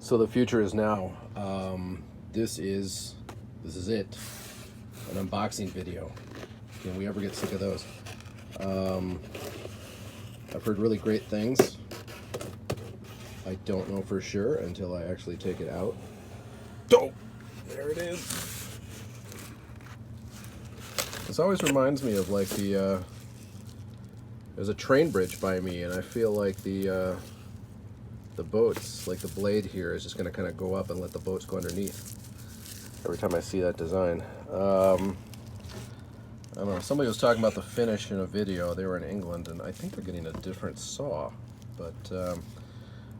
So the future is now. This is it. An unboxing video. Can we ever get sick of those? I've heard really great things. I don't know for sure until I actually take it out. Oh, there it is. This always reminds me of like there's a train bridge by me, and I feel like the boats, like the blade here, is just going to kind of go up and let the boats go underneath. Every time I see that design. I don't know, somebody was talking about the finish in a video. They were in England, and I think they're getting a different saw. But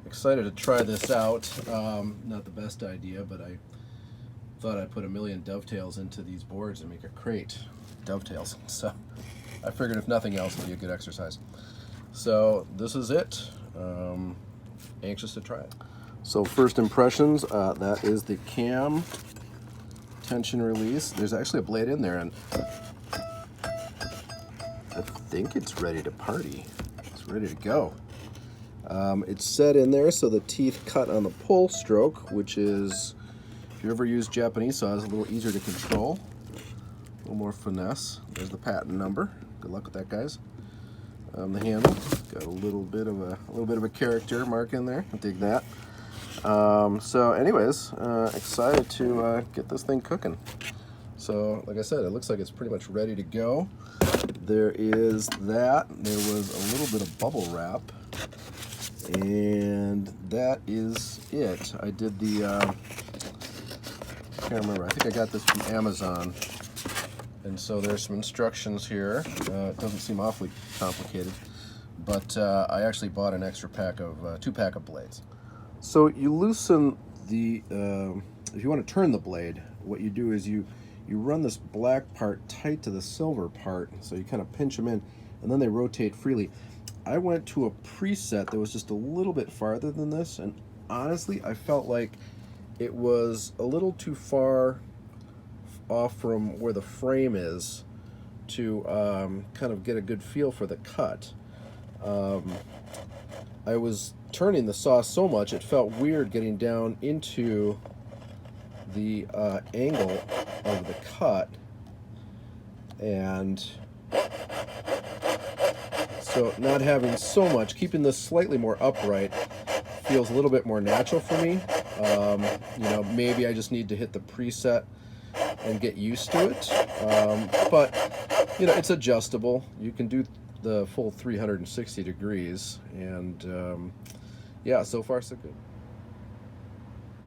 excited to try this out. Not the best idea, but I thought I'd put a million dovetails into these boards and make a crate. Dovetails. So I figured if nothing else, it'd be a good exercise. So this is it. Anxious to try it. So first impressions, that is the cam tension release. There's actually a blade in there, and I think it's ready to party. It's ready to go. It's set in there so the teeth cut on the pull stroke, which is, if you ever use Japanese saws, a little easier to control. A little more finesse. There's the patent number. Good luck with that, guys. The handle got a little bit of a character mark in there. I dig that. So anyways, excited to get this thing cooking. So like I said, it looks like it's pretty much ready to go. There is that. There was a little bit of bubble wrap, and that is it. I did the I can't remember. I think I got this from Amazon. And so there's some instructions here. It doesn't seem awfully complicated, but I actually bought an extra pack of 2-pack of blades. So you loosen the, if you want to turn the blade, what you do is you run this black part tight to the silver part, so you kind of pinch them in, and then they rotate freely. I went to a preset that was just a little bit farther than this, and honestly, I felt like it was a little too far off from where the frame is to kind of get a good feel for the cut. I was turning the saw so much it felt weird getting down into the angle of the cut, and so not having so much, keeping this slightly more upright feels a little bit more natural for me. You know, maybe I just need to hit the preset and get used to it, but you know, it's adjustable. You can do the full 360 degrees, and yeah, so far so good.